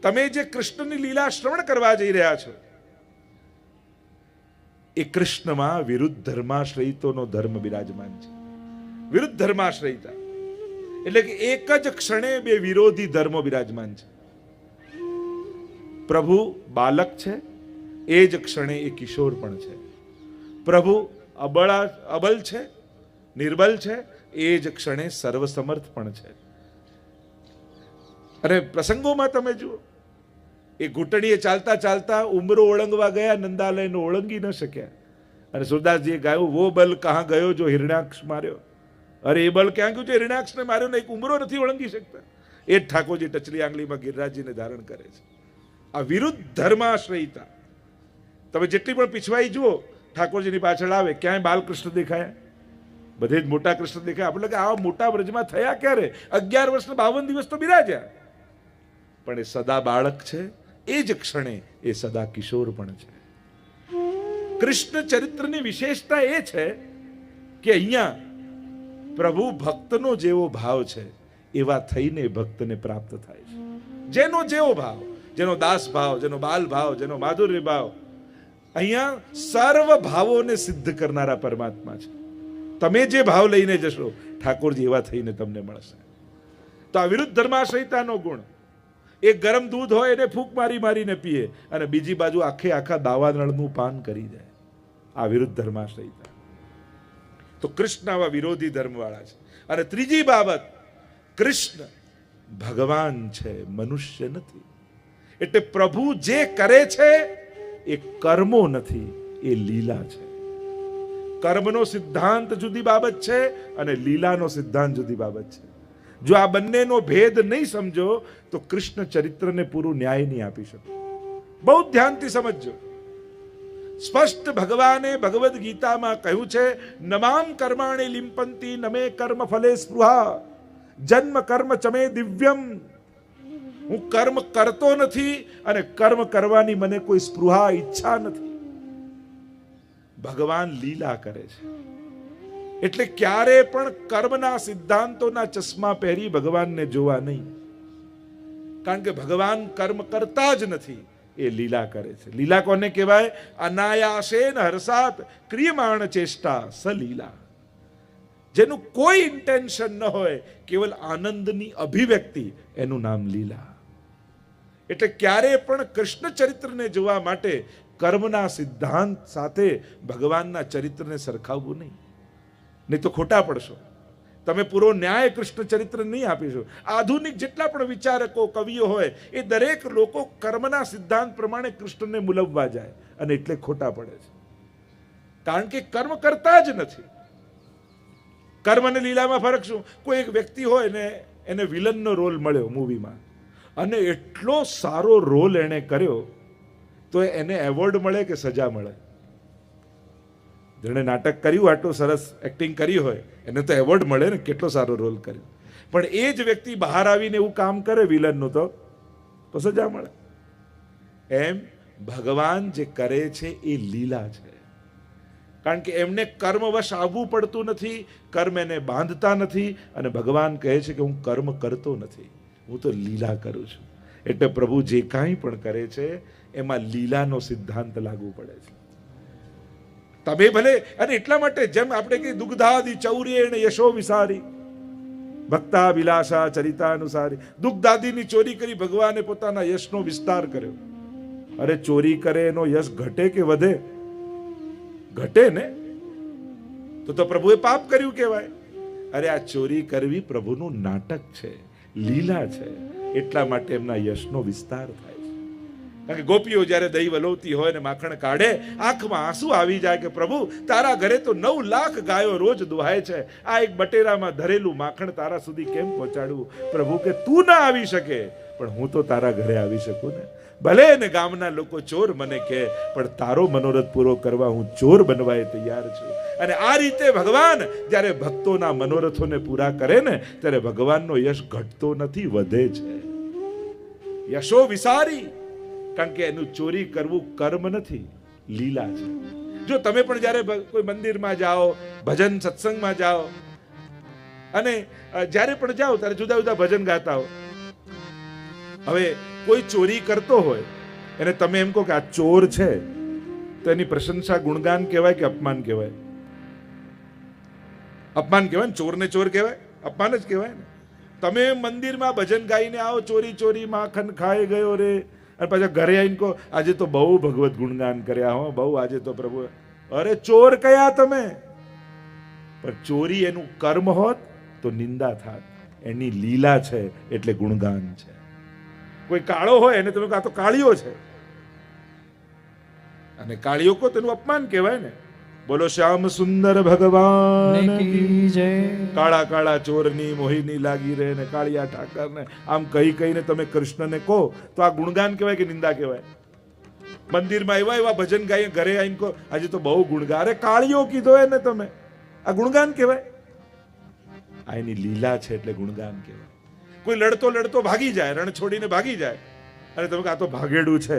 તમે જે કૃષ્ણની લીલા શ્રવણ કરવા જઈ રહ્યા છો એ કૃષ્ણમાં વિરુદ્ધ ધર્માશ્રયિતોનો ધર્મ બિરાજમાન છે. વિરુદ્ધ ધર્માશ્રયિતા એટલે કે એક જ ક્ષણે બે વિરોધી ધર્મો બિરાજમાન છે. પ્રભુ બાલક છે, એ જ ક્ષણે એ કિશોર પણ છે. પ્રભુ અબલ છે, નિર્બલ છે, એ જ ક્ષણે સર્વસમર્થ પણ છે. અને પ્રસંગોમાં તમે જુઓ, એ ઘૂંટણીએ ચાલતા ચાલતા ઉમરો ઓળંગવા ગયા, નંદાલયનો ઓળંગી ન શક્યા. અને સુરદાસજીએ ગાયું, વો બલ કહાં ગયો જો હિરણ્યાક્ષ માર્યો. અરે એ બલ ક્યાં ગયું છે? હિરણ્યાક્ષને માર્યો ને એક ઉમરો નથી ઓળંગી શકતા. એ જ ઠાકોરજી ટચલી આંગળીમાં ગિરિરાજજીને ધારણ કરે છે. આ વિરુદ્ધ ધર્માશ્રયિતા. તમે જેટલી પણ પીછવાઈ જુઓ, ઠાકોરજીની પાછળ આવે, ક્યાંય બાલકૃષ્ણ દેખાયા? બધે જ મોટા કૃષ્ણ દેખાય. આપણે કે આવા મોટા વ્રજમાં થયા ક્યારે? 11 વર્ષ 52 દિવસ તો બિરાજ્યા. પણ એ સદા બાળક છે, એ જ ક્ષણે એ સદા કિશોર પણ છે. કૃષ્ણ ચરિત્રની વિશેષતા એ છે કે અહીંયા પ્રભુ ભક્તનો જેવો ભાવ છે એવા થઈને ભક્તને પ્રાપ્ત થાય છે. જેનો જેવો ભાવ, જેનો દાસ ભાવ, જેનો બાલ ભાવ, જેનો માધુર્ય ભાવ, અહીંયા સર્વ ભાવોને સિદ્ધ કરનારા પરમાત્મા છે. તમે જે ભાવ લઈને જશો ઠાકોરજી એવા થઈને તમને મળશે. તો આ વિરુદ્ધ ધર્માશ્રયતાનો ગુણ. એક ગરમ દૂધ હોય એને ફૂંક મારી મારીને પીએ અને બીજી બાજુ આખા દાવાનળનું પાન કરી જાય. આ વિરુદ્ધ ધર્માશ્રયતા. તો કૃષ્ણ આવા વિરોધી ધર્મવાળા છે. અને ત્રીજી બાબત, કૃષ્ણ ભગવાન છે, મનુષ્ય નથી. એટલે પ્રભુ જે કરે છે એ કર્મો નથી, એ લીલા છે. કર્મનો સિદ્ધાંત જુદી બાબત છે અને લીલાનો સિદ્ધાંત જુદી બાબત છે. જો આ બંનેનો ભેદ નહીં સમજો તો કૃષ્ણ ચરિત્રને પૂરું ન્યાય નહીં આપી શકો. બહુ ધ્યાનથી સમજજો. સ્પષ્ટ ભગવાને ભગવદ્ ગીતામાં કહ્યું છે, નમામ કર્માણિ લિંપંતિ નમે કર્મ ફલે સ્પૃહા જન્મ કર્મ ચમે દિવ્યમ. હું કર્મ કરતો નથી અને કર્મ કરવાની મને કોઈ સ્પૃહા, ઈચ્છા નથી. ભગવાન લીલા કરે છે. એટલે ક્યારે પણ કર્મના સિદ્ધાંતોના ચશ્મા પહેરી ભગવાનને જોવા નહીં. કારણ કે ભગવાન કર્મ કરતા જ નથી, એ લીલા કરે છે. લીલા કોને કહેવાય? અનાયાસેન હર્ષાત ક્રિયમાણ ચેષ્ટા સલીલા. જેનું કોઈ ઇન્ટેન્શન ન હોય, કેવલ આનંદની અભિવ્યક્તિ, એનું નામ લીલા. એટલે ક્યારે પણ કૃષ્ણ ચરિત્રને જોવા માટે કર્મના સિદ્ધાંત સાથે ભગવાનના ચરિત્રને સરખાવવું નહીં, નહીં તો ખોટા પડશો. તમે પૂરો ન્યાય કૃષ્ણ ચરિત્ર નહીં આપીશો. આધુનિક જેટલા પણ વિચારકો, કવિઓ હોય, એ દરેક લોકો કર્મના સિદ્ધાંત પ્રમાણે કૃષ્ણને મૂલવવા જાય અને એટલે ખોટા પડે છે. કારણ કે કર્મ કરતા જ નથી. કર્મ અને લીલામાં ફરક શું? કોઈ એક વ્યક્તિ હોય ને એને વિલનનો રોલ મળ્યો મૂવીમાં અને એટલો સારો રોલ એને કર્યો તો એને એવોર્ડ મળે કે સજા મળે? જેણે નાટક કર્યું, આટલું સરસ એક્ટિંગ કરી હોય, એને તો એવોર્ડ મળે ને, કેટલો સારો રોલ કર્યો. પણ એ જ વ્યક્તિ બહાર આવીને એવું કામ કરે વિલનનું તો સજા મળે. એમ ભગવાન જે કરે છે એ લીલા છે. કારણ કે એમને કર્મવશ આવવું પડતું નથી, કર્મ એને બાંધતા નથી. અને ભગવાન કહે છે કે હું કર્મ કરતો નથી, હું તો લીલા કરું છું. એટલે પ્રભુ જે કાંઈ પણ કરે છે એમાં લીલાનો સિદ્ધાંત લાગુ પડે છે. તમે ભલે, અને એટલા માટે જેમ આપણે કહીએ દુગ્ધાદિ ચૌર્યેણ યશો વિસારી ભક્તા વિલાસા ચરિતાનુસારી. દુગ્ધાદિની ચોરી કરી ભગવાને પોતાના યશનો વિસ્તાર કર્યો. અરે ચોરી કરે એનો યશ ઘટે કે વધે? ઘટે ને. તો પ્રભુએ પાપ કર્યું કહેવાય. અરે આ ચોરી કરવી પ્રભુનું નાટક છે, લીલા છે. એટલા માટે એમના યશનો વિસ્તાર થાય છે. કારણ કે ગોપીઓ જ્યારે દહીં વલોવતી હોય ને માખણ કાઢે, આંખમાં આંસુ આવી જાય કે પ્રભુ તારા ઘરે તો 9 લાખ ગાયો રોજ દુહાય છે, આ એક બટેરામાં ધરેલું માખણ તારા સુધી કેમ પહોંચાડવું? પ્રભુ કે તું ના આવી શકે પણ હું તો તારા ઘરે આવી શકું ને. ભલે ને ગામના લોકો ચોર મને કહે, પણ તારો મનોરથ પૂરો કરવા હું ચોર બનવાય તૈયાર છું. અને આ રીતે ભગવાન જ્યારે ભક્તોના મનોરથોને પૂરા કરે ને, ત્યારે ભગવાનનો યશ ઘટતો નથી, વધે છે. યશો વિસારી. કારણ કે એનું ચોરી કરવું કર્મ નથી, લીલા છે. જો તમે પણ જ્યારે કોઈ મંદિરમાં જાઓ, ભજન સત્સંગમાં જાઓ, અને જ્યારે પણ જાઓ ત્યારે જુદા જુદા ભજન ગાતા હો. હવે કોઈ ચોરી કરતો હોય એને તમે એમ કહો કે આ ચોર છે, તો એની પ્રશંસા ગુણગાન કહેવાય કે અપમાન કહેવાય? અપમાન કહેવાય ને. ચોરને ચોર કહેવાય? અપમાન જ કહેવાય ને. તમે મંદિરમાં ભજન ગાઈને આવો, ચોરી ચોરી માખણ ખાઈ ગયો રે, અને પાછા ઘરે આવીને કહો આજે તો બહુ ભગવત ગુણગાન કર્યા હો, બહુ આજે તો પ્રભુ. અરે ચોર કયા તમે? પણ ચોરી એનું કર્મ હોત તો નિંદા થાત. એની લીલા છે એટલે ગુણગાન છે. કોઈ કાળો હોય એને તમે કહો તો કાળિયો છે, અને કાળિયો કો તેનું અપમાન કહેવાય ને. બોલો શ્યામ સુંદર ભગવાન કી જય. કાળા કાળા ચોરની મોહિની લાગી રહે ને કાળિયા ઠાકર ને આમ કહી કહીને તમે કૃષ્ણને કહો તો આ ગુણગાન કહેવાય કે નિંદા કહેવાય? મંદિરમાં એવા ભજન ગાઈએ, ઘરે આવીને કહો આજે તો બહુ ગુણગાન. અરે કાળિયો કીધો એને તમે, આ ગુણગાન કહેવાય? આ એની લીલા છે એટલે ગુણગાન કહેવાય. કોઈ લડતો લડતો ભાગી જાય, રણ છોડીને ભાગી જાય, અને તમે આ તો ભાગેડું છે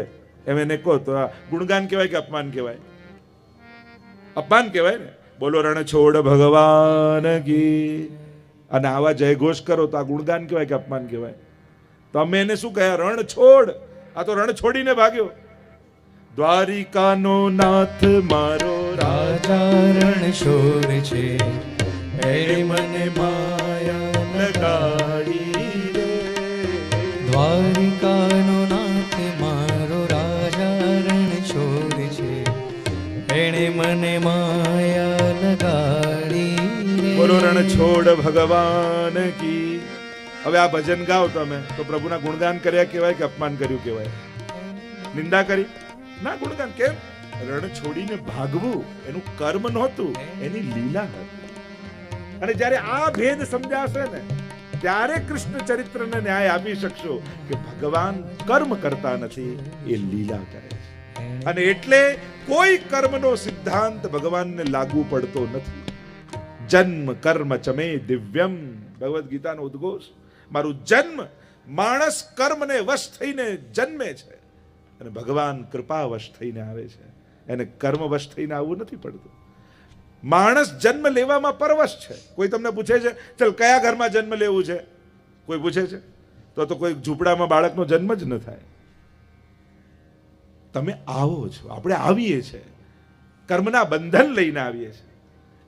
એમ એને કહો તો આ ગુણગાન કહેવાય કે અપમાન કહેવાય? અપમાન કહેવાય ને. બોલો રણ છોડ ભગવાન કી. અને આવા જયઘોષ કરો તો આ ગુણગાન કહેવાય કે અપમાન કહેવાય? તમે એને શું કહ્યા? રણ છોડ. આ તો રણ છોડીને ભાગ્યો. દ્વારિકાનો નાથ મારો રાજા રણ છોડ છે, એણે મને માયા લગાડી રે. દ્વારિકાનો નાથ મારો રાજા રણ છોડ છે, એણે મને માયા લગાડી રે. બોલો રણ છોડ ભગવાન કી. હવે આ ભજન ગાઓ તમે તો પ્રભુના ગુણગાન કર્યા કહેવાય કે અપમાન કર્યું કહેવાય? નિંદા કરી ના, ગુણગાન. કેમ? રણ છોડીને ભાગવું એનું કર્મ નહોતું, એની લીલા હતી. અને જ્યારે આ ભેદ સમજાશે ને ત્યારે કૃષ્ણ ચરિત્રને ન્યાય આપી શકશો કે ભગવાન કર્મ કરતા નથી, એ લીલા કરે છે. અને એટલે કોઈ કર્મનો સિદ્ધાંત ભગવાનને લાગુ પડતો નથી. જન્મ કર્મ ચમે દિવ્યમ, ભગવદ્ ગીતાનો ઉદ્ઘોષ. મારું જન્મ, માણસ કર્મને વશ થઈને જન્મે છે, અને ભગવાન કૃપા વશ થઈને આવે છે. એને કર્મ વશ થઈને આવવું નથી પડતું. માણસ જન્મ લેવામાં પરવશ છે. કોઈ તમને પૂછે છે ચલ કયા ઘરમાં જન્મ લેવું છે? કોઈ પૂછે છે? તો કોઈ ઝૂંપડામાં બાળકનો જન્મ જ ન થાય. તમે આવો છો, આપણે આવીએ છીએ, કર્મના બંધન લઈને આવીએ છીએ.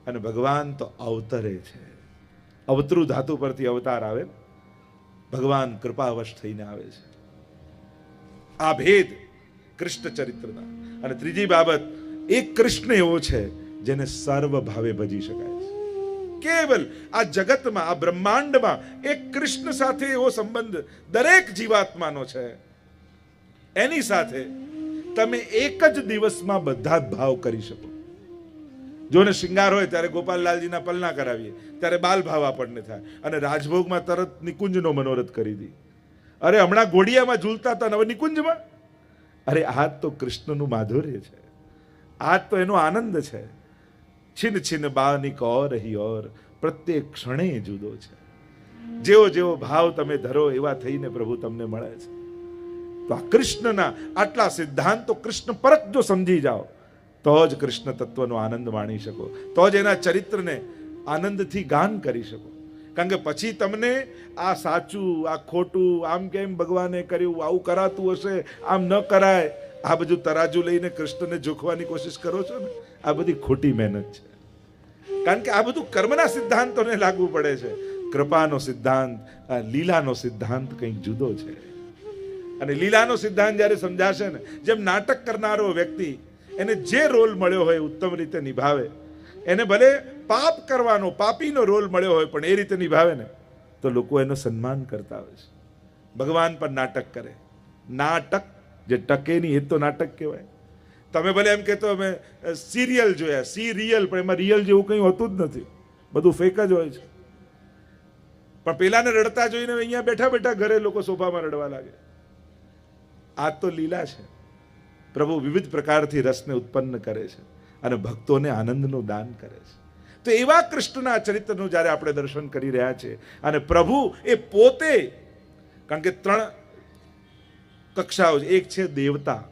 અને ભગવાન તો અવતરે છે. અવતરું ધાતુ પરથી અવતાર આવે, ભગવાન કૃપાવશ થઈને આવે છે. આ ભેદ કૃષ્ણ ચરિત્રના. અને ત્રીજી બાબત, એક કૃષ્ણ એવો છે જેને સર્વ ભાવે ભજી શકાય છે. કેવલ આ જગતમાં, આ બ્રહ્માંડમાં એક કૃષ્ણ સાથે એવો સંબંધ દરેક જીવાત્માનો છે, એની સાથે તમે એક જ દિવસમાં બધા જ ભાવ કરી શકો. જોને શિંગાર હોય ત્યારે ગોપાલલાલજીના પલના કરાવીએ ત્યારે બાલ ભાવ આપણને થાય, અને રાજભોગમાં તરત નિકુંજનો મનોરથ કરી દી. અરે હમણાં ઘોડિયામાં ઝૂલતા હતા, હવે નિકુંજમાં. અરે આ તો કૃષ્ણનું માધુર્ય છે, આ તો એનો આનંદ છે. छिन छिन बानिक और ही और, પ્રત્યેક ક્ષણે જુદો છે. જેવો જેવો ભાવ તમે ધરો એવા થઈને પ્રભુ તમને મળે છે. તો આ કૃષ્ણના આટલા સિદ્ધાંતો કૃષ્ણ પરત જો સમજી જાઓ તો જ કૃષ્ણ તત્વનો આનંદ માણી શકો, તો જ એના ચરિત્રને આનંદથી ગાન કરી શકો. કારણ કે પછી તમને આ સાચું, આ ખોટું, આમ કેમ ભગવાને કર્યું, આવું કરાતું હશે, આમ ન કરાય, આ બધું તરાજુ લઈને કૃષ્ણને જોખવાની કોશિશ કરો છો ને, આ બધી ખોટી મહેનત છે. કારણ કે આ બધું કર્મના સિદ્ધાંતોને લાગુ પડે છે. કૃપાનો સિદ્ધાંત, લીલાનો સિદ્ધાંત કંઈક જુદો છે. અને લીલાનો સિદ્ધાંત જ્યારે સમજાશે ને, જેમ નાટક કરનારો વ્યક્તિ એને જે રોલ મળ્યો હોય ઉત્તમ રીતે નિભાવે, એને ભલે પાપ કરવાનો, પાપીનો રોલ મળ્યો હોય પણ એ રીતે નિભાવે ને તો લોકો એનો સન્માન કરતા હોય છે. ભગવાન પણ નાટક કરે. નાટક જે ટકે નહીં એ તો નાટક કહેવાય. તમે ભલે એમ કહેતો અમે સિરિયલ જોયા, સિરિયલ, પણ એમાં રિયલ જેવું કંઈ હોતું જ નથી, બધું ફેક જ હોય છે. પણ પેલાને રડતા જોઈને અહીંયા બેઠા બેઠા ઘરે લોકો સોફામાં રડવા લાગે. આ તો લીલા છે. પ્રભુ વિવિધ પ્રકારથી રસને ઉત્પન્ન કરે છે અને ભક્તોને આનંદનું દાન કરે છે. તો એવા કૃષ્ણના ચરિત્રનું જ્યારે આપણે દર્શન કરી રહ્યા છે, અને પ્રભુ એ પોતે, કારણ કે 3 કક્ષાઓ છે, એક છે દેવતા,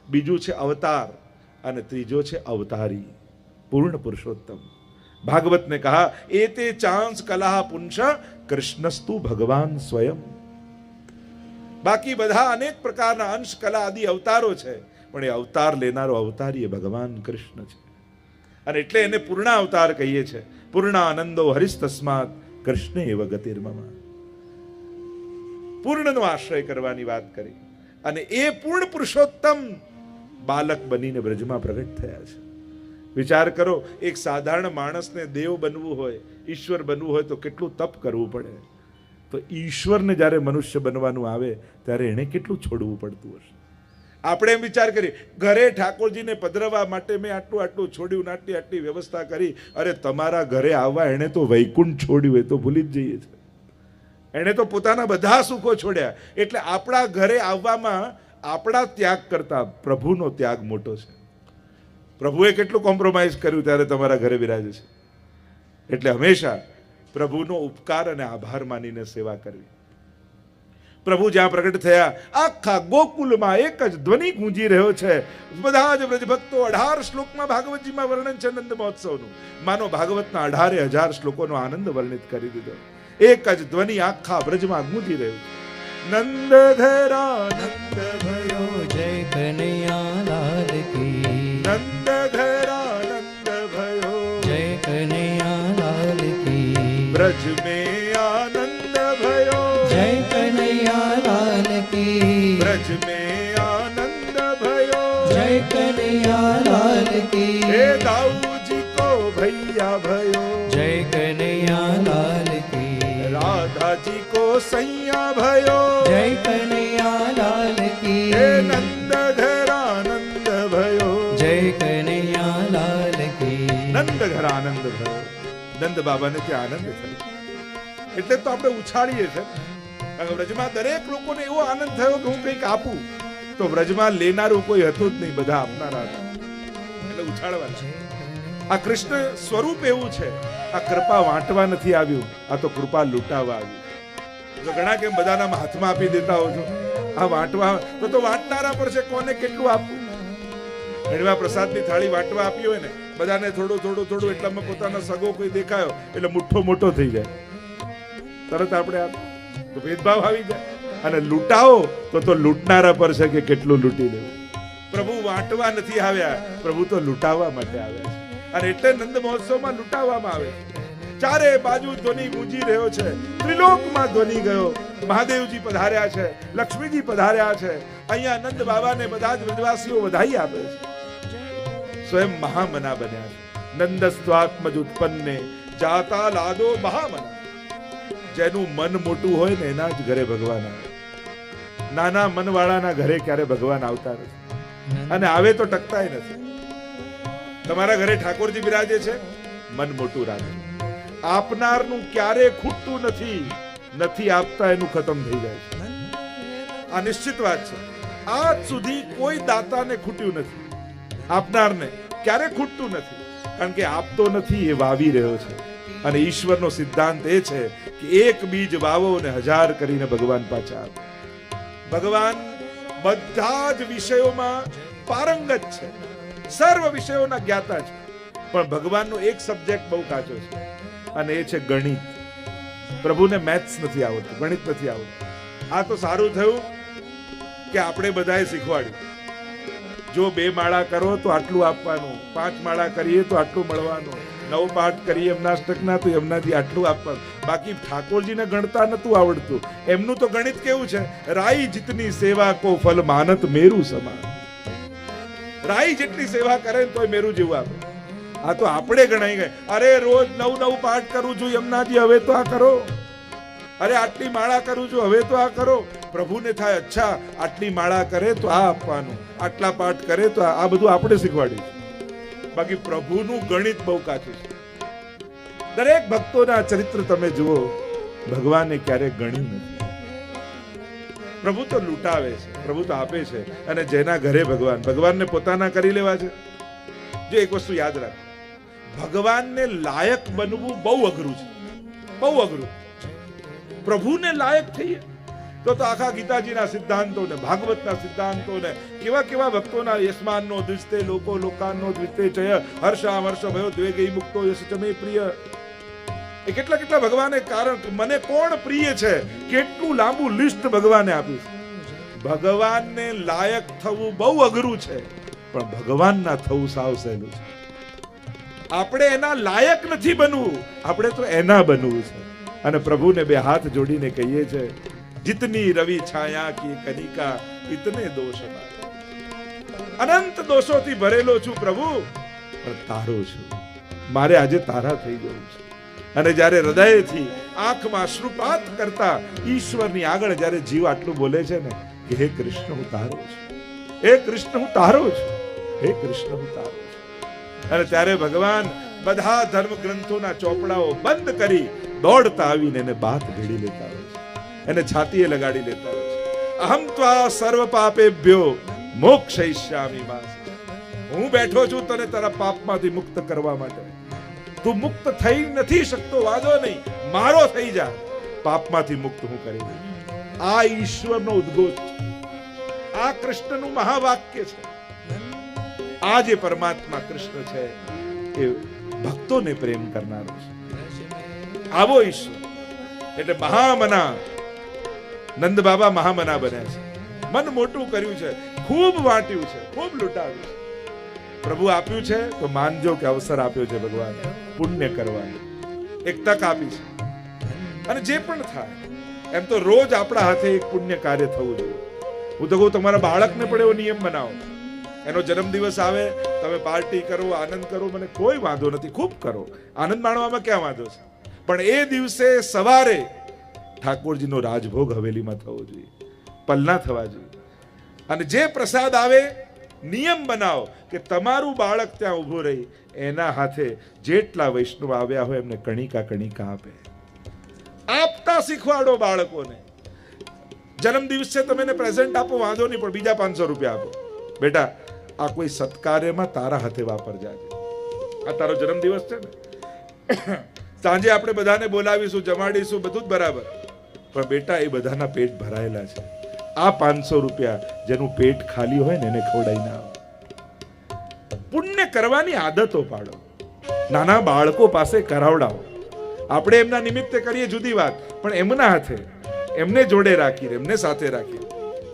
બીજું છે અવતાર, અને ત્રીજો છે અવતારી, પૂર્ણ પુરુષોત્તમ. ભાગવત ને કહા એતે ચાંસ કલા પુંસ કૃષ્ણસ્તુ ભગવાન સ્વયં. બાકી બધા અનેક પ્રકારના અંશ કલા આદિ અવતારો છે, પણ એ અવતાર લેનારો અવતારી એ ભગવાન કૃષ્ણ છે. અને એટલે એને પૂર્ણ અવતાર કહીએ છે. પૂર્ણ આનંદો હરિસ્તસ્માત કૃષ્ણ એવ ગતિર્મમ. પૂર્ણનો આશ્રય કરવાની વાત કરી અને એ પૂર્ણ પુરુષોત્તમ બાલક બનીને બ્રજમાં પ્રગટ થયા છે. વિચાર કરો, એક સાધારણ માણસને દેવ બનવું હોય, ઈશ્વર બનવું હોય તો કેટલું તપ કરવું પડે. તો ઈશ્વરને જ્યારે મનુષ્ય બનવાનું આવે ત્યારે એને કેટલું છોડવું પડતું હશે. આપણે એમ વિચાર કરીએ, ઘરે ઠાકોરજીને પધરાવવા માટે મેં આટલું આટલું છોડ્યું, આટલી આટલી વ્યવસ્થા કરી. અરે તમારા ઘરે આવવા એણે તો વૈકુંઠ છોડ્યું, એ તો ભૂલી જ જઈએ છે. એણે તો પોતાના બધા સુખો છોડ્યા. એટલે આપણા ઘરે આવવામાં આપણા ત્યાગ કરતા પ્રભુનો ત્યાગ મોટો છે. પ્રભુએ કેટલું કોમ્પ્રોમાઇઝ કર્યું ત્યારે તમારા ઘરે બિરાજે છે. એટલે હંમેશા પ્રભુનો ઉપકાર અને આભાર માનીને સેવા કરવી. પ્રભુ જ્યાં પ્રગટ થયા આખા ગોકુલમાં એક જ ધ્વનિ ગુંજી રહ્યો છે. બધા જ બ્રજ ભક્તો 18 શ્લોકમાં ભાગવતજીમાં વર્ણન છે નંદ મહોત્સવનું. માનો ભાગવતના 18,000 શ્લોકોનો આનંદ વર્ણિત કરી દીધો. એક જ ધ્વનિ આખા બ્રજમાં ગુંજી રહ્યું છે. નંદ ઘરા નંદ भयो जय कन्हैया लाल की, નંદ ઘરા નંદ भयो जय कन्हैया लाल की, ब्रज में आनंद भयो जय कन्हैया लाल की, ब्रज में आनंद भयो जय कन्हैया लाल की, हे दाऊजी को भैया भयो जय कन्हैया लाल की, राधा जी को सैया भयो जय कन्हैया लाल की, हे नंद घरा नंद भयो जय कन्हैया लाल की. નંદ ઘર આનંદ થયો. નંદ બાબાને ત્યાં આનંદ થયો. એટલે તો આપણે ઉછાળીએ છીએ. કારણ કે વ્રજમાં દરેક લોકોને એવો આનંદ થયો કે હું કંઈક આપું. તો વ્રજમાં લેનારું કોઈ હતું જ નહીં, બધા આપનારા હતા. એટલે ઉછાળવાના. આ કૃષ્ણ સ્વરૂપ એવું છે. આ કૃપા વાંટવા નથી આવ્યું, આ તો કૃપા લૂંટાવા આવ્યું. તો ઘણા કેમ બધાના હાથમાં આપી દેતા હો છો, આ વાંટવા તો વાંટનારા પર છે કોને કેટલું આપવું. ઘણીવાર પ્રસાદની થાળી વાંટવા આપી હોય ને, બધાને થોડું થોડું થોડું, એટલામાં પોતાનો સગો કોઈ દેખાયો એટલે મુઠ્ઠો મોટો થઈ જાય. તરત આપણે તો ભેદભાવ આવી જાય. અને લૂંટાવો તો લૂંટનારા પર છે કે કેટલું લૂંટી દેવું. પ્રભુ વાંટવા નથી આવ્યા, પ્રભુ તો લૂંટાવવા માટે આવ્યા છે. અને એટલે નંદ મહોત્સવમાં લૂંટાવવામાં આવે. ચારે બાજુ ધ્વનિ ગુંજી રહ્યો છે. ત્રિલોકમાં ધ્વનિ ગયો. મહાદેવજી પધાર્યા છે, લક્ષ્મીજી પધાર્યા છે. અહીંયા નંદ બાબાને બધા જ વ્રજવાસીઓ વધાઈ આપે છે. સ્વયં મહામના બન્યા છે. નંદસ્વાત્મજ ઉત્પન્ને જાતા લાદો મહામના. જેનું મન મોટું હોય ને એના જ ઘરે ભગવાન આવે. નાના મનવાળાના ઘરે ક્યારે ભગવાન આવતા નથી, અને આવે તો ટકતાય નથી. તમારા ઘરે ઠાકોરજી બિરાજે છે, મન મોટું રાખજો. આપનારનું ક્યારે ખૂટતું નથી, નથી આપતા એનું ખતમ થઈ જાય છે. આ નિશ્ચિત વાત છે. આજ સુધી કોઈ દાતાને ખૂટ્યું નથી, આપનારને ક્યારે ખૂટતું નથી. કારણ કે આપતો નથી, એ વાવી રહ્યો છે. અને ઈશ્વરનો સિદ્ધાંત એ છે કે એક બીજ વાવો ને 1000 કરીને ભગવાન પાછા આપે. ભગવાન બધા જ વિષયોમાં પારંગત છે, સર્વ વિષયોના જ્ઞાતા છે. પણ ભગવાનનો એક સબ્જેક્ટ બહુ કાચો છે, અને એ છે ગણિત. પ્રભુને મેથ્સ નથી આવડતું, ગણિત નથી આવડતું. આ તો સારું થયું કે આપણે બધાએ શીખવાડ્યું. જો 2 માળા કરો તો આટલું આપવાનું, 5 માળા કરીએ તો આટલું મળવાનું, 9 પાઠ કરીએ એમનાસ્ટકના તો એમનાથી આટલું આપવાનું. બાકી ઠાકોરજીને ગણતા નતું આવડતું. એમનું તો ગણિત કેવું છે, રાઈ જીતની સેવા કો ફલ માનત મેરુ સમાન. રાઈ જેટલી સેવા કરે તો મેરુ જેવું આપે. આ તો આપણે ગણાઈ ગયે. અરે રોજ 9 પાઠ કરું છું એમનાથી, હવે તો આ કરો. અરે આટલી માળા કરું છું, હવે તો આ કરો. પ્રભુને થાય અચ્છા આટલી માળા કરે તો આ આપવાનું, આટલા પાઠ કરે તો આ બધું આપણે શીખવાડ્યું. બાકી પ્રભુનું ગણિત બહુ કાચું છે. દરેક ભક્તોના ચરિત્ર તમે જુઓ, ભગવાને ક્યારેક ગણ્યું નથી. પ્રભુ તો લૂંટાવે છે, પ્રભુ તો આપે છે. અને જેના ઘરે ભગવાનને પોતાના કરી લેવા છે. જો એક વસ્તુ યાદ રાખ, ભગવાનને લાયક બનવું બહુ અઘરું છે, બહુ અઘરું. પ્રભુને લાયક થઈએ તો આખા ગીતાજીના સિદ્ધાંતોને, ભાગવતના સિદ્ધાંતોને, કેવા કેવા ભક્તોના યસ્માનનો દ્વિસ્તે લોકો લોકાનનો દ્વિસ્તે ચય હર્ષામર્ષ ભયો દ્વેગઈ મુક્તો યશ ચમે પ્રિય. એ કેટલા કેટલા ભગવાને કારણ મને કોણ પ્રિય છે, કેટલું લાંબુ લિસ્ટ ભગવાને આપ્યું છે. ભગવાનને લાયક થવું બહુ અઘરું છે, પણ ભગવાનના થવું સાવ સહેલું છે. આપણે એના લાયક નથી બનવું, આપણે તો એના બનવું છે. અને પ્રભુને બે હાથ જોડીને કહીએ છે, जितनी रवि छाया की कनिका इतने दोष हमारे. अनंत दोषोથી ભરેલો છું પ્રભુ, પણ તારો છું. મારે આજે તારા થઈ જવું છે. અને જ્યારે હૃદયથી આંખમાં અશ્રુપાત કરતા ઈશ્વરની આગળ જ્યારે જીવ આટલું બોલે છે ને કે હે કૃષ્ણ હું તારો છું, હે કૃષ્ણ હું તારો છું, હે કૃષ્ણ હું તારો છું. અને ત્યારે ભગવાન બધા ધર્મ ગ્રંથોના ચોપડાઓ બંધ કરી દોડતા આવીને એને બાત ભેડી લેતા હોય છે, એને છાતીએ લગાડી લેતા હોય છે. અહમ ત્વા સર્વ પાપેભ્યો મોક્ષયિષ્યામિ મા. હું બેઠો છું તને તારા પાપમાંથી મુક્ત કરવા માટે. તું મુક્ત થઈ નથી શકતો, વાંધો નહીં, મારો થઈ જા, પાપમાંથી મુક્ત હું કરી દઉં. આ ઈશ્વરનો ઉદ્ઘોષ છે, આ કૃષ્ણનું મહાવાક્ય છે. આ જે પરમાત્મા કૃષ્ણ છે એ ભક્તોને પ્રેમ કરનારો છે. આવો ઈશ્વર એટલે મહામના. નંદ બાબા મહામના બન્યા છે, મન મોટું કર્યું છે, ખૂબ વાંટ્યું છે, ખૂબ લૂંટાવ્યું છે. પ્રભુ આપ્યું છે તો માનજો કે અવસર આપ્યો છે ભગવાન પુણ્ય કરવાનો, એક તક આપી છે. અને જે પણ થાય એમ તો રોજ આપણા હાથે એક પુણ્ય કાર્ય થવું જોઈએ. હું તો કહું તમારા બાળકને પણ એવો નિયમ બનાવો, એનો જન્મદિવસ આવે તમે પાર્ટી કરો, આનંદ કરો, મને કોઈ વાંધો નથી, ખૂબ કરો, આનંદ માણવામાં ક્યાં વાંધો છે. પણ એ દિવસે સવારે ઠાકોરજીનો રાજભોગ હવેલીમાં થવો જોઈએ, પલના થવા જોઈએ. અને જે પ્રસાદ આવે નિયમ બનાવો કે તમારું બાળક ત્યાં ઊભું રહી એના હાથે જેટલા વૈષ્ણવ આવ્યા હોય એમને કણિકા કણિકા આપે. આપતા શીખવાડો બાળકોને. જન્મ દિવસે તમે એને પ્રેઝન્ટ આપો વાંધો નહીં, પણ બીજા 500 રૂપિયા આપો. બેટા આ કોઈ સત્કાર્યમાં તારા હાથે વાપરજે. આ તારો જન્મદિવસ છે ને, સાંજે આપણે બધાને બોલાવીશું, જમાડીશું, બધું જ બરાબર, પણ બેટા એ બધાના પેટ ભરાયેલા છે. આ 500 રૂપિયા જેનું પેટ ખાલી હોય ને એને ખવડાવી ના આવો. પુણ્ય કરવાની આદતો પાડો, નાના બાળકો પાસે કરાવડાવો. આપણે એમના નિમિત્તે કરીએ જુદી વાત, પણ એમના હાથે એમને જોડે રાખીને એમને સાથે રાખીએ.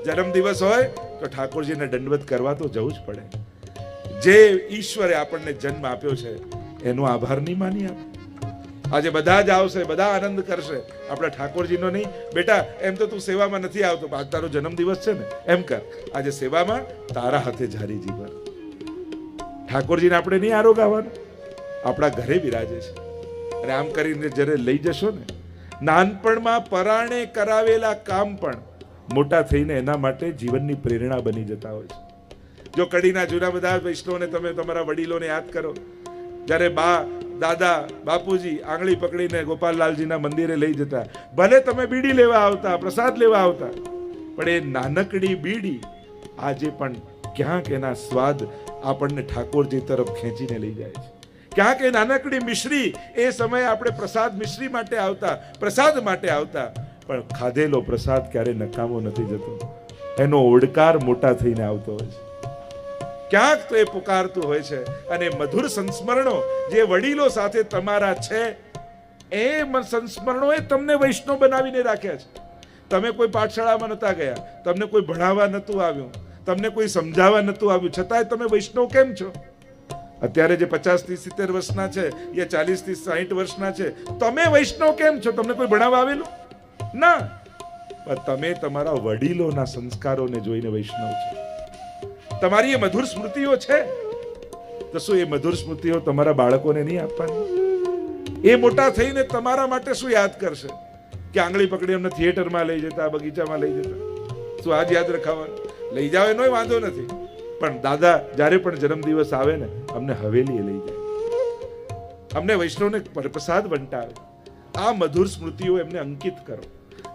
જન્મદિવસ હોય તો ઠાકોરજીને દંડવત કરવા તો જવું જ પડે. જે ઈશ્વરે આપણને જન્મ આપ્યો છે એનો આભાર નહીં માની આપ. આજે બધા જ આવશે, બધા આનંદ કરશે, આપણા ઠાકોરજીનો નહીં. બેટા એમ તો તું સેવામાં નથી આવતો, આજ તારો જન્મદિવસ છે ને, એમ કર આજે સેવામાં તારા હાથે જારી જીવન. ઠાકોરજીને આપણે નહીં આરોગાવાનું, આપણા ઘરે બિરાજે છે. અને આમ કરીને જ્યારે લઈ જશો ને, નાનપણમાં પરાણે કરાવેલા કામ પણ મોટા થઈને એના માટે જીવનની પ્રેરણા બની જતા હોય છે. જો કડીના જૂના બધા વૈષ્ણવને તમે તમારા વડીલોને યાદ કરો, જ્યારે બા દાદા બાપુજી આંગળી પકડીને ગોપાલલાલજીના મંદિરે લઈ જતા, ભલે તમે બીડી લેવા આવતા, પ્રસાદ લેવા આવતા, પણ એ નાનકડી બીડી આજે પણ ક્યાંક એના સ્વાદ આપણને ઠાકોરજી તરફ ખેંચીને લઈ જાય છે. ક્યાંક એ નાનકડી મિશ્રી, એ સમયે આપણે પ્રસાદ મિશ્રી માટે આવતા, પ્રસાદ માટે આવતા, પણ ખાધેલો પ્રસાદ ક્યારે નકામો નથી જતો, એનો ઓડકાર મોટા થઈને આવતો હોય છે. ક્યાંક તો એ પુકારતું હોય છે. અને મધુર સંસ્મરણો જે વડીલો સાથે તમારા છે, એ સંસ્મરણો એ તમને વૈષ્ણવ બનાવીને રાખ્યા છે. તમે કોઈ પાઠશાળામાં નતા ગયા, તમને કોઈ ભણાવવા નતું આવ્યું, તમને કોઈ સમજાવવા નતું આવ્યું, છતાંય તમે વૈષ્ણવ કેમ છો? અત્યારે જે 50 થી 70 વર્ષના છે, એ 40 થી 60 વર્ષના છે, તમે વૈષ્ણવ કેમ છો? તમને કોઈ ભણાવવા આવેલું ના, પણ તમે તમારા વડીલોના સંસ્કારોને જોઈને વૈષ્ણવ છો. તમારી એ મધુર સ્મૃતિઓ છે, તો શું એ મધુર સ્મૃતિઓ તમારા બાળકોને નહીં આપવાની? એ મોટા થઈને તમારા માટે શું યાદ કરશે? કે આંગળી પકડી અમને થિયેટરમાં લઈ જતા, બગીચામાં લઈ જતા, શું આજ યાદ રખાવાનું? લઈ જાવ એનો વાંધો નથી, પણ દાદા જ્યારે પણ જન્મદિવસ આવે ને, અમને હવેલીએ લઈ જાય, અમને વૈષ્ણવને પ્રસાદ વંટાવે. આ મધુર સ્મૃતિઓ એમને અંકિત કરો,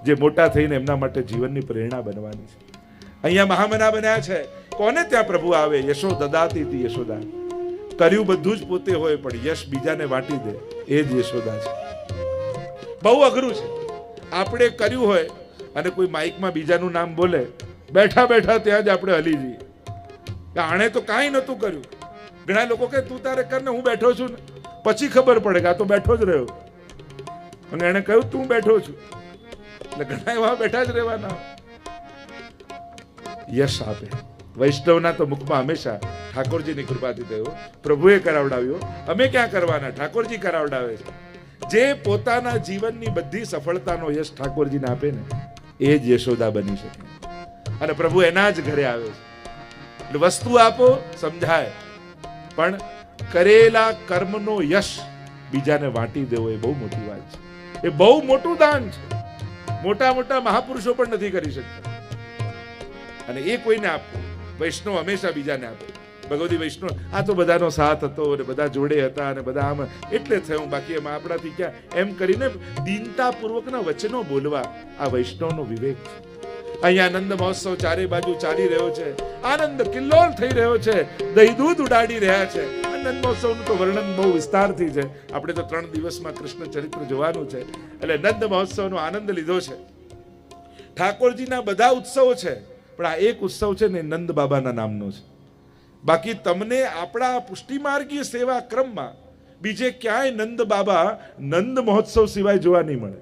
જે મોટા થઈને એમના માટે જીવનની પ્રેરણા બનવાની છે. અહીંયા મહામના બન્યા છે. કોને ત્યાં પ્રભુ આવે? યશો દદાતી હતી યશોદા. કર્યું બધું જ પોતે હોય, પણ યશ બીજાને વાટી દે, એ જ યશોદા છે. બહુ અઘરું છે. આપણે કર્યું હોય અને કોઈ માઇકમાં બીજાનું નામ બોલે, બેઠા બેઠા ત્યાં જ આપણે હલી જઈએ. આણે તો કાંઈ નતું કર્યું. ઘણા લોકો કે તું તારે કર ને, હું બેઠો છું ને. પછી ખબર પડે કે આ તો બેઠો જ રહ્યો, અને એને કહ્યું તું બેઠો છું. એટલે ઘણા એવા બેઠા જ રહેવાના. યશ આપે. વૈષ્ણવના તો મુખમાં હંમેશા ઠાકોરજીની કૃપાથી થયો, પ્રભુએ કરાવડાવ્યો, અમે ક્યાં કરવાના, ઠાકોરજી કરાવડાવે છે. જે પોતાના જીવનની બધી સફળતાનો યશ ઠાકોરજીને આપે ને એ જ યશોદા બની શકે. અને પ્રભુ એના જ ઘરે આવે છે. એટલે વસ્તુ આપો સમજાય, પણ કરેલા કર્મનો યશ બીજાને વાંટી દેવો એ બહુ મોટી વાત છે. એ બહુ મોટું દાન છે. મોટા મોટા મહાપુરુષો પણ નથી કરી શકતા. અને એ કોઈને આપવું. વૈષ્ણવ હંમેશા બીજાને આપે. ભગવતી વૈષ્ણવ આ તો બધાનો સાથ હતો અને બધા જોડે હતા અને બધા આમ એટલે થયું, બાકી એમાં આપણાથી ક્યાં, એમ કરીને દીનતાપૂર્વકના વચનો બોલવા આ વૈષ્ણવનો વિવેક છે. અહીંયા આનંદ મહોત્સવ ચારે બાજુ ચાલી રહ્યો છે, આનંદ કિલ્લોલ થઈ રહ્યો છે, દહીં દૂધ ઉડાડી રહ્યા છે. આનંદ મહોત્સવનું તો વર્ણન બહુ વિસ્તારથી છે. આપણે તો 3 દિવસમાં કૃષ્ણ ચરિત્ર જોવાનું છે. એટલે નંદ મહોત્સવનો આનંદ લીધો છે. ઠાકોરજીના બધા ઉત્સવો છે, પણ આ એક ઉત્સવ છે ને નંદ બાબાના નામનો છે. બાકી તમને આપણા પુષ્ટિમાર્ગીય સેવા ક્રમમાં બીજે ક્યાંય નંદ બાબા નંદ મહોત્સવ સિવાય જોવા નહીં મળે.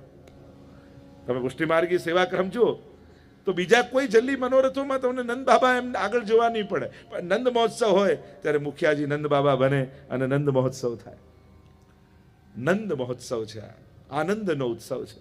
તમે પુષ્ટિમાર્ગી સેવા ક્રમ જુઓ તો બીજા કોઈ જલ્દી મનોરથોમાં તમને નંદ બાબા એમ આગળ જોવા નહીં પડે. પણ નંદ મહોત્સવ હોય ત્યારે મુખિયાજી નંદ બાબા બને અને નંદ મહોત્સવ થાય. નંદ મહોત્સવ છે, આનંદનો ઉત્સવ છે.